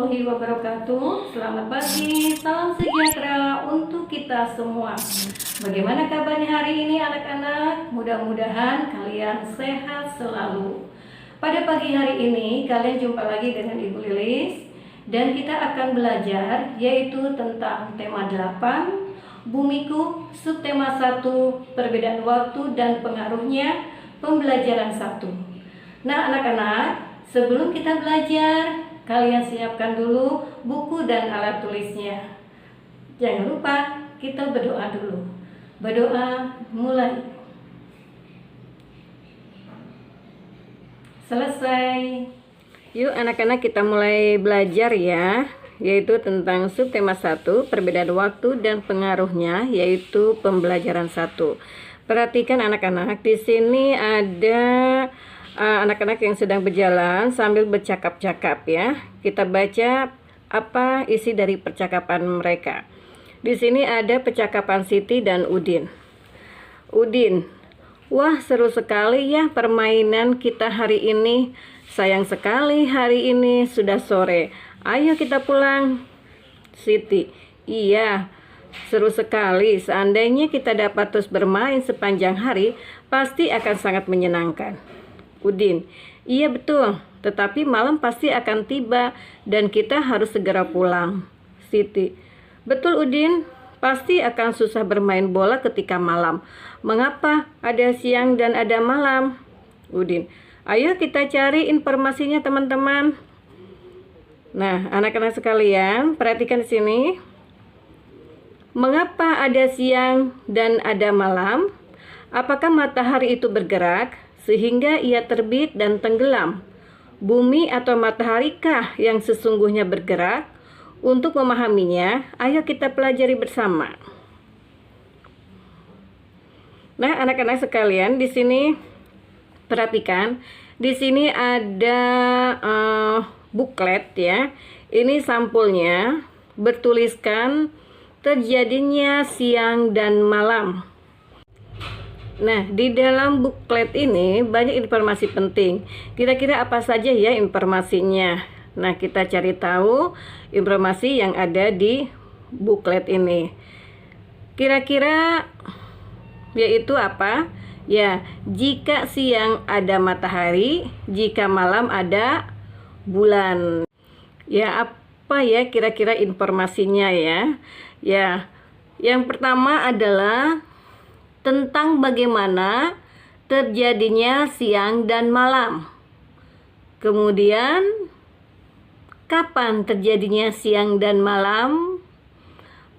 warahmatullahi wabarakatuh. Selamat pagi, salam sejahtera untuk kita semua. Bagaimana kabarnya hari ini anak-anak? Mudah-mudahan kalian sehat selalu. Pada pagi hari ini kalian jumpa lagi dengan Ibu Lilis, dan kita akan belajar yaitu tentang tema 8, Bumiku, subtema 1, perbedaan waktu dan pengaruhnya, pembelajaran 1. Nah anak-anak, sebelum kita belajar, kalian siapkan dulu buku dan alat tulisnya. Jangan lupa kita berdoa dulu. Berdoa mulai. Selesai. Yuk anak-anak kita mulai belajar ya, yaitu tentang subtema 1, perbedaan waktu dan pengaruhnya, yaitu pembelajaran 1. Perhatikan anak-anak, di sini ada anak-anak yang sedang berjalan sambil bercakap-cakap ya. Kita baca apa isi dari percakapan mereka. Di sini ada percakapan Siti dan Udin. Udin, wah seru sekali ya permainan kita hari ini. Sayang sekali hari ini sudah sore. Ayo kita pulang. Siti, iya seru sekali. Seandainya kita dapat terus bermain sepanjang hari, pasti akan sangat menyenangkan. Udin, iya betul, tetapi malam pasti akan tiba dan kita harus segera pulang. Siti, betul Udin, pasti akan susah bermain bola ketika malam. Mengapa ada siang dan ada malam? Udin, ayo kita cari informasinya teman-teman. Nah, anak-anak sekalian, perhatikan di sini. Mengapa ada siang dan ada malam? Apakah matahari itu bergerak sehingga ia terbit dan tenggelam? Bumi atau mataharikah yang sesungguhnya bergerak? Untuk memahaminya, ayo kita pelajari bersama. Nah, anak-anak sekalian, di sini perhatikan, di sini ada buklet ya. Ini sampulnya bertuliskan terjadinya siang dan malam. Nah, di dalam buklet ini banyak informasi penting. Kira-kira apa saja ya informasinya? Nah, kita cari tahu informasi yang ada di buklet ini. Kira-kira yaitu apa? Ya, jika siang ada matahari, jika malam ada bulan. Ya, apa ya kira-kira informasinya ya? Ya, yang pertama adalah tentang bagaimana terjadinya siang dan malam. Kemudian, kapan terjadinya siang dan malam?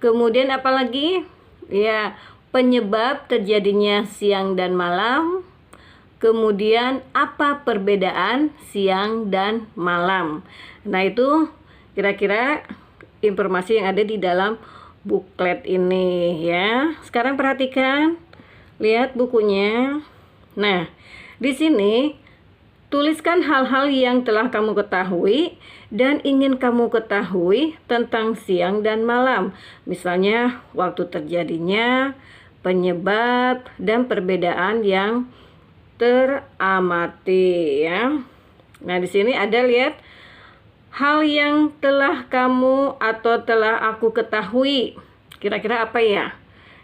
Kemudian apa lagi? Ya, penyebab terjadinya siang dan malam. Kemudian, apa perbedaan siang dan malam? Nah, itu kira-kira informasi yang ada di dalam buklet ini ya. Sekarang perhatikan. Lihat bukunya. Nah, di sini tuliskan hal-hal yang telah kamu ketahui dan ingin kamu ketahui tentang siang dan malam. Misalnya, waktu terjadinya, penyebab, dan perbedaan yang teramati ya. Nah, di sini ada lihat hal yang telah kamu atau telah aku ketahui. Kira-kira apa ya?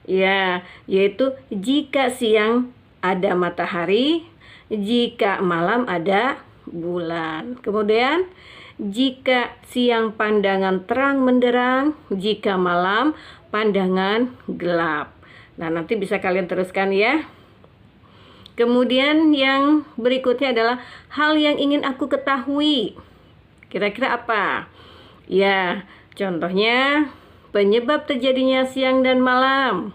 Ya, yaitu jika siang ada matahari, jika malam ada bulan. Kemudian, jika siang pandangan terang menderang, jika malam pandangan gelap. Nah, nanti bisa kalian teruskan ya. Kemudian yang berikutnya adalah hal yang ingin aku ketahui. Kira-kira apa? Ya, contohnya penyebab terjadinya siang dan malam.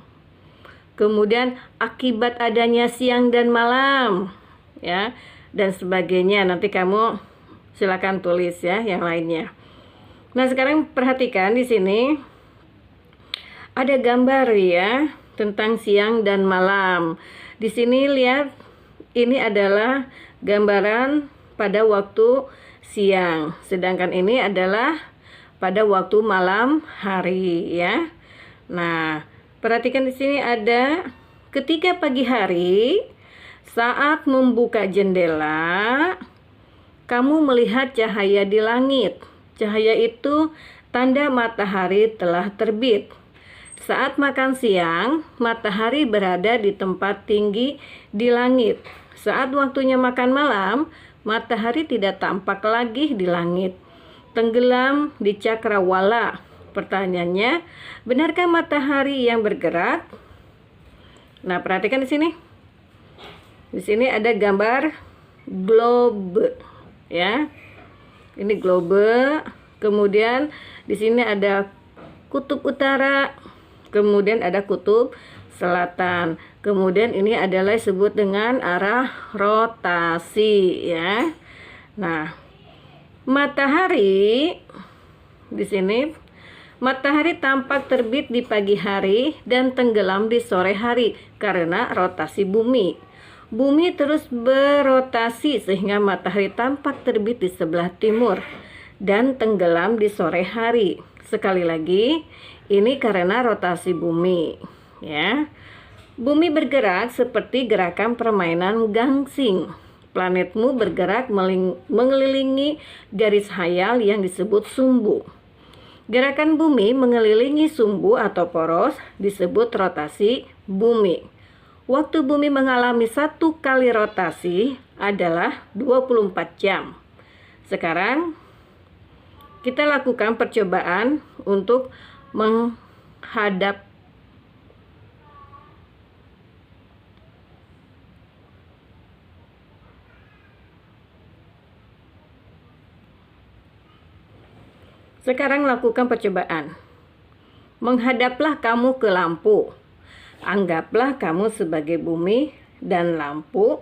Kemudian akibat adanya siang dan malam ya, dan sebagainya. Nanti kamu silakan tulis ya yang lainnya. Nah, sekarang perhatikan di sini ada gambar ya tentang siang dan malam. Di sini lihat, ini adalah gambaran pada waktu siang, sedangkan ini adalah pada waktu malam hari ya. Nah, perhatikan di sini ada ketika pagi hari saat membuka jendela, kamu melihat cahaya di langit. Cahaya itu tanda matahari telah terbit. Saat makan siang, matahari berada di tempat tinggi di langit. Saat waktunya makan malam, matahari tidak tampak lagi di langit, tenggelam di cakrawala. Pertanyaannya, benarkah matahari yang bergerak? Nah, perhatikan di sini. Di sini ada gambar globe, ya. Ini globe. Kemudian di sini ada kutub utara, kemudian ada kutub selatan. Kemudian ini adalah disebut dengan arah rotasi, ya. Nah, matahari di sini, matahari tampak terbit di pagi hari dan tenggelam di sore hari karena rotasi bumi. Bumi terus berotasi sehingga matahari tampak terbit di sebelah timur dan tenggelam di sore hari. Sekali lagi, ini karena rotasi bumi, ya. Bumi bergerak seperti gerakan permainan gangsing. Planetmu bergerak mengelilingi garis hayal yang disebut sumbu. Gerakan bumi mengelilingi sumbu atau poros disebut rotasi bumi. Waktu bumi mengalami satu kali rotasi adalah 24 jam. Sekarang kita lakukan percobaan untuk menghadap Menghadaplah kamu ke lampu. Anggaplah kamu sebagai bumi dan lampu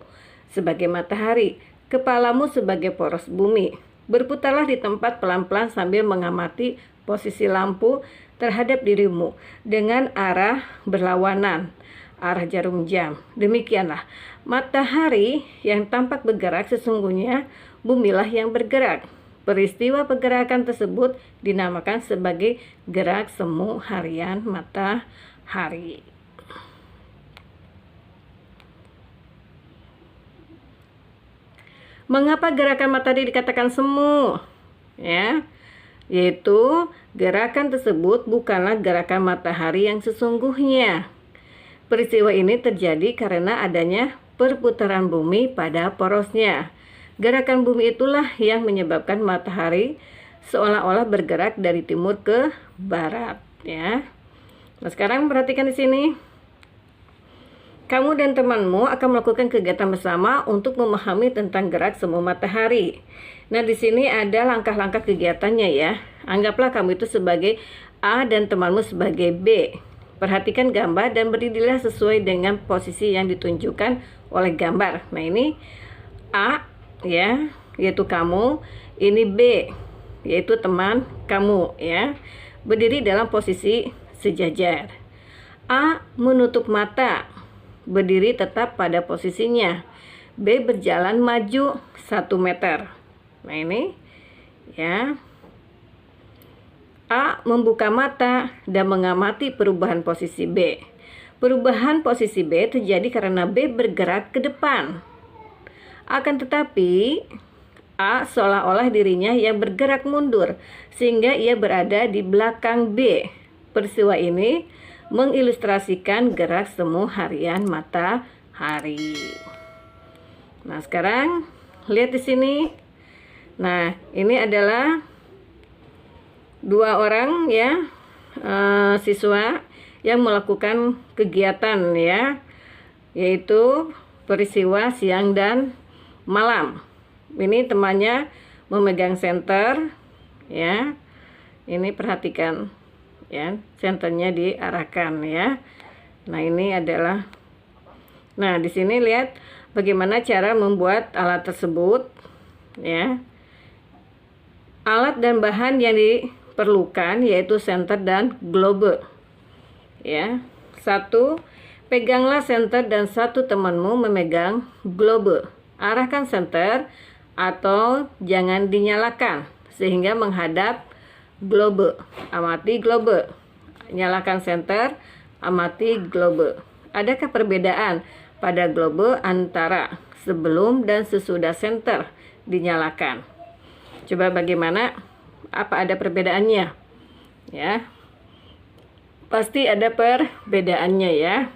sebagai matahari. Kepalamu sebagai poros bumi. Berputarlah di tempat pelan-pelan sambil mengamati posisi lampu terhadap dirimu dengan arah berlawanan, arah jarum jam. Demikianlah, matahari yang tampak bergerak sesungguhnya bumilah yang bergerak. Peristiwa pergerakan tersebut dinamakan sebagai gerak semu harian matahari. Mengapa gerakan matahari dikatakan semu? Ya, yaitu gerakan tersebut bukanlah gerakan matahari yang sesungguhnya. Peristiwa ini terjadi karena adanya perputaran bumi pada porosnya. Gerakan bumi itulah yang menyebabkan matahari seolah-olah bergerak dari timur ke barat, ya. Nah, sekarang perhatikan di sini. Kamu dan temanmu akan melakukan kegiatan bersama untuk memahami tentang gerak semu matahari. Nah, di sini ada langkah-langkah kegiatannya, ya. Anggaplah kamu itu sebagai A dan temanmu sebagai B. Perhatikan gambar dan berdirilah sesuai dengan posisi yang ditunjukkan oleh gambar. Nah, ini A, ya, yaitu kamu. Ini B, yaitu teman kamu, ya. Berdiri dalam posisi sejajar. A menutup mata, berdiri tetap pada posisinya. B berjalan maju 1 meter. Nah, ini, ya. A membuka mata dan mengamati perubahan posisi B. Perubahan posisi B terjadi karena B bergerak ke depan. Akan tetapi, A seolah-olah dirinya yang bergerak mundur, sehingga ia berada di belakang B. Peristiwa ini mengilustrasikan gerak semu harian matahari. Nah, sekarang lihat di sini. Nah, ini adalah 2 orang, ya, siswa yang melakukan kegiatan, ya, yaitu peristiwa siang dan malam. Ini temannya memegang senter, ya. Ini perhatikan, ya, senternya diarahkan, ya. Nah, ini adalah, nah, di sini lihat bagaimana cara membuat alat tersebut, ya. Alat dan bahan yang diperlukan yaitu senter dan globe, ya. 1, peganglah senter dan 1 temanmu memegang globe. Arahkan senter atau jangan dinyalakan sehingga menghadap globe. Amati globe. Nyalakan senter, amati globe. Adakah perbedaan pada globe antara sebelum dan sesudah senter dinyalakan? Coba bagaimana Apa ada perbedaannya? Ya, pasti ada perbedaannya ya.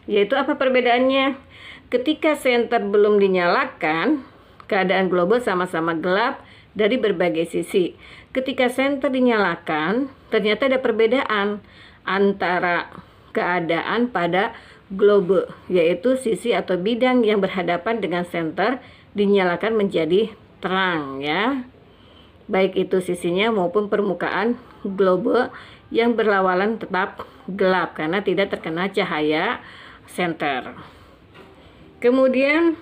Yaitu apa perbedaannya? Ketika senter belum dinyalakan, keadaan globe sama-sama gelap dari berbagai sisi. Ketika senter dinyalakan, ternyata ada perbedaan antara keadaan pada globe, yaitu sisi atau bidang yang berhadapan dengan senter dinyalakan menjadi terang ya. Baik itu sisinya maupun permukaan globe yang berlawanan tetap gelap karena tidak terkena cahaya senter. Kemudian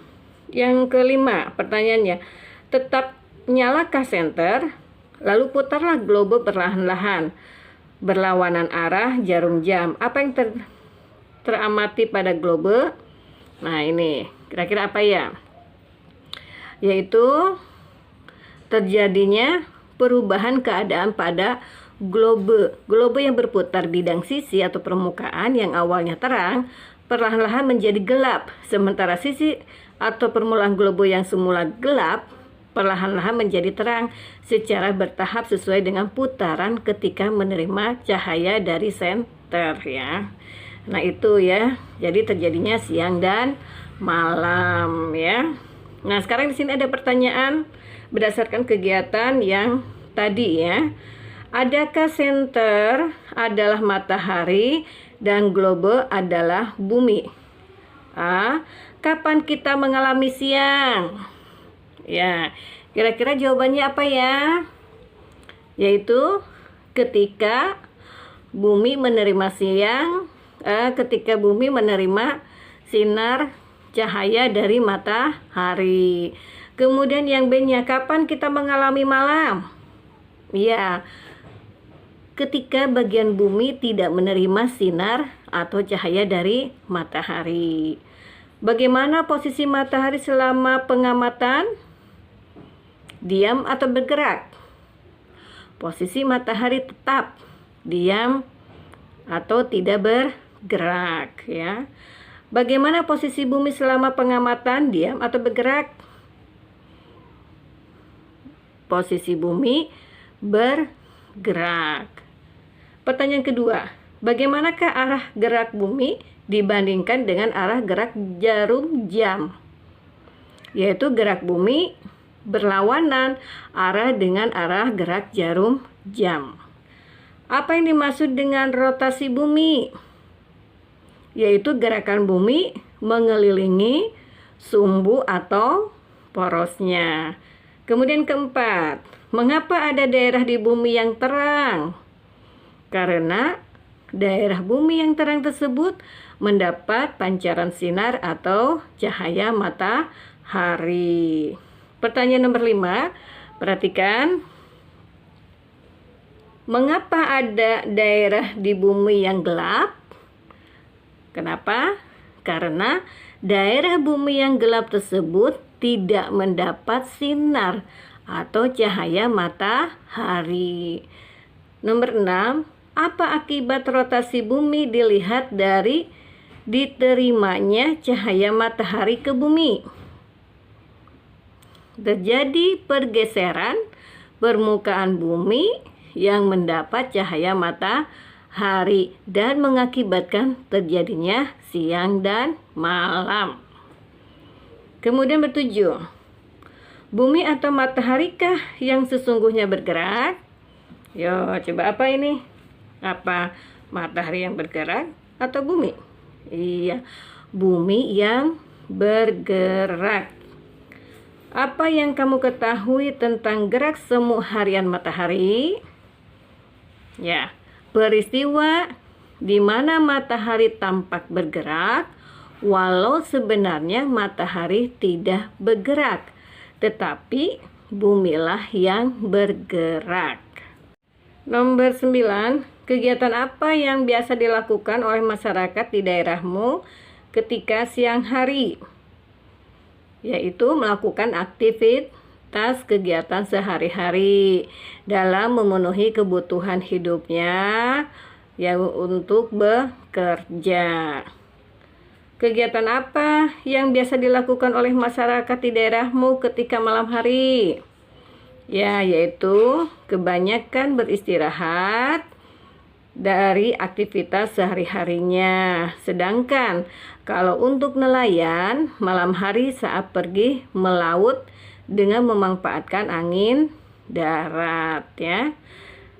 yang kelima, pertanyaannya, tetap nyalakah senter? Lalu putarlah globe perlahan-lahan berlawanan arah jarum jam. Apa yang teramati pada globe? Nah, ini kira-kira apa ya? Yaitu terjadinya perubahan keadaan pada globe. Globe yang berputar bidang sisi atau permukaan yang awalnya terang perlahan-lahan menjadi gelap, sementara sisi atau permulaan globe yang semula gelap perlahan-lahan menjadi terang secara bertahap sesuai dengan putaran ketika menerima cahaya dari senter ya. Nah, itu ya. Jadi terjadinya siang dan malam ya. Nah, sekarang di sini ada pertanyaan berdasarkan kegiatan yang tadi ya. Adakah senter adalah matahari dan globe adalah bumi? Kapan kita mengalami siang? Ya, kira-kira jawabannya apa ya? Yaitu ketika bumi menerima siang, ketika bumi menerima sinar cahaya dari matahari. Kemudian yang B-nya, kapan kita mengalami malam? Ya, ketika bagian bumi tidak menerima sinar atau cahaya dari matahari. Bagaimana posisi matahari selama pengamatan? Diam atau bergerak? Posisi matahari tetap diam atau tidak bergerak ya. Bagaimana posisi bumi selama pengamatan? Diam atau bergerak? Posisi bumi bergerak. Pertanyaan kedua, bagaimanakah arah gerak bumi dibandingkan dengan arah gerak jarum jam? Yaitu gerak bumi berlawanan arah dengan arah gerak jarum jam. Apa yang dimaksud dengan rotasi bumi? Yaitu gerakan bumi mengelilingi sumbu atau porosnya. Kemudian keempat, mengapa ada daerah di bumi yang terang? Karena daerah bumi yang terang tersebut mendapat pancaran sinar atau cahaya matahari. Pertanyaan nomor 5, perhatikan. Mengapa ada daerah di bumi yang gelap? Kenapa? Karena daerah bumi yang gelap tersebut tidak mendapat sinar atau cahaya matahari. Nomor 6, apa akibat rotasi bumi dilihat dari diterimanya cahaya matahari ke bumi? Terjadi pergeseran permukaan bumi yang mendapat cahaya matahari dan mengakibatkan terjadinya siang dan malam. Kemudian bertujuh, bumi atau mataharikah yang sesungguhnya bergerak? Yo, coba apa ini? Apa matahari yang bergerak atau bumi? Iya, bumi yang bergerak. Apa yang kamu ketahui tentang gerak semu harian matahari? Ya, peristiwa di mana matahari tampak bergerak, walau sebenarnya matahari tidak bergerak, tetapi bumilah yang bergerak. Nomor 9, kegiatan apa yang biasa dilakukan oleh masyarakat di daerahmu ketika siang hari? Yaitu melakukan aktivitas kegiatan sehari-hari dalam memenuhi kebutuhan hidupnya ya untuk bekerja. Kegiatan apa yang biasa dilakukan oleh masyarakat di daerahmu ketika malam hari? Ya, yaitu kebanyakan beristirahat dari aktivitas sehari-harinya. Sedangkan kalau untuk nelayan, malam hari saat pergi melaut dengan memanfaatkan angin darat ya.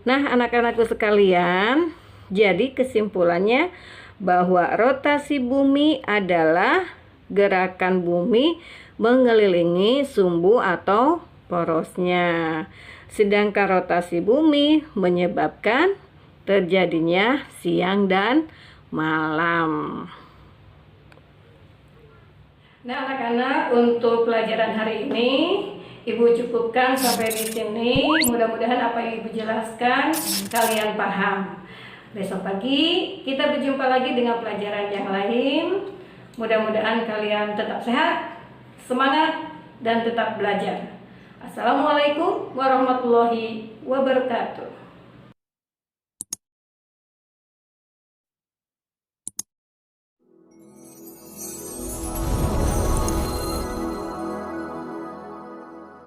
Nah, anak-anakku sekalian, jadi kesimpulannya bahwa rotasi bumi adalah gerakan bumi mengelilingi sumbu atau porosnya. Sedangkan rotasi bumi menyebabkan terjadinya siang dan malam. Nah, anak-anak, untuk pelajaran hari ini Ibu cukupkan sampai di sini. Mudah-mudahan apa yang Ibu jelaskan kalian paham. Besok pagi kita berjumpa lagi dengan pelajaran yang lain. Mudah-mudahan kalian tetap sehat, semangat, dan tetap belajar. Assalamualaikum warahmatullahi wabarakatuh.